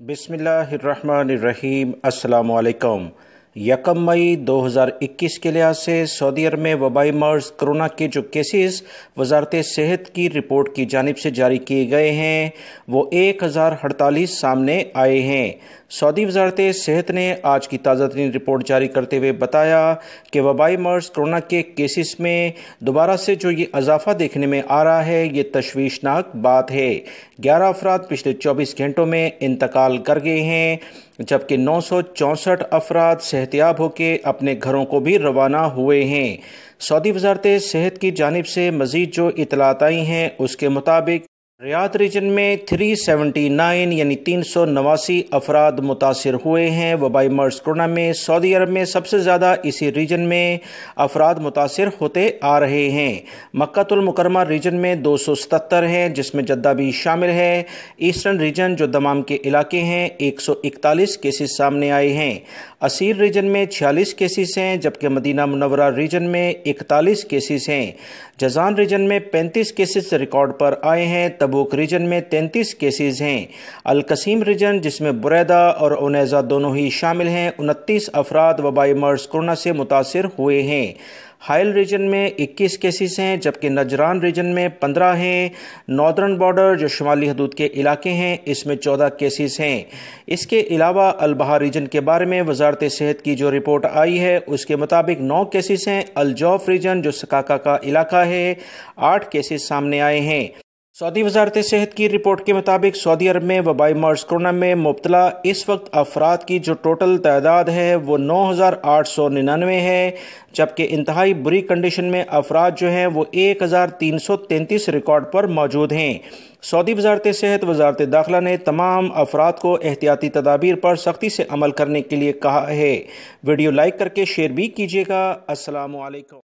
बिस्मिल्लाहिर्रहमानिर्रहीम। अस्सलामु अलैकुम। 1 मई 2021 के लिहाज से सऊदी अरब में वबाई मर्ज़ कोरोना के जो केसेस वजारत सेहत की रिपोर्ट की जानिब से जारी किए गए हैं वो 1048 सामने आए हैं। सऊदी वजारत सेहत ने आज की ताज़ा तरीन रिपोर्ट जारी करते हुए बताया कि वबाई मर्ज़ कोरोना के केसेस में दोबारा से जो ये इजाफा देखने में आ रहा है ये तशवीशनाक बात है। 11 अफराद पिछले 24 घंटों में इंतकाल कर गए हैं, जबकि 964 अफराद सेहतियाब होकर अपने घरों को भी रवाना हुए हैं। सऊदी वजारत सेहत की जानिब से मज़ीद जो इतलात आई हैं उसके मुताबिक रियाद रीजन में 379 यानी 389 अफराद मुतासिर हुए हैं वबाई मर्ज़ कोरोना में। सऊदी अरब में सबसे ज़्यादा इसी रीजन में अफराद मुतासिर होते आ रहे हैं। मक्कातुल मुकरमा रीजन में 277 हैं, जिसमें जद्दा भी शामिल है। ईस्टर्न रीजन जो दमाम के इलाके हैं 141 केसेस सामने आए हैं। असीर रीजन में 46 केसेस हैं, जबकि मदीना मुनव्वरा रीजन में 41 केसेस हैं। जजान रीजन में 35 केसेस रिकॉर्ड पर आए हैं। तबूक रीजन में 33 केसेस हैं। अल-कसीम रीजन जिसमें बुरैदा और उनैज़ा दोनों ही शामिल हैं 29 अफराद वबाई मर्ज़ कोरोना से मुतासिर हुए हैं। हाइल रीजन में 21 केसेस हैं, जबकि नजरान रीजन में 15 हैं। नॉर्दर्न बॉर्डर जो शुमाली हदूद के इलाके हैं इसमें 14 केसेस हैं। इसके अलावा अलबहा रीजन के बारे में वजारत सेहत की जो रिपोर्ट आई है उसके मुताबिक 9 केसेस हैं। अल-जौफ रीजन जो सकाका का इलाका है 8 केसेस सामने आए हैं। सऊदी वजारत सेहत की रिपोर्ट के मुताबिक सऊदी अरब में वबाई मर्ज़ कोरोना में मुब्तला इस वक्त अफराद की जो टोटल तादाद है वो 9899 है, जबकि इंतहाई बुरी कंडीशन में अफराद जो हैं वो 1333 रिकॉर्ड पर मौजूद हैं। सऊदी वजारत सेहत वजारत दाखिला ने तमाम अफराद को एहतियाती तदाबीर पर सख्ती से अमल करने के लिए कहा है। वीडियो लाइक करके शेयर भी कीजिएगा। अस्सलामु अलैकुम।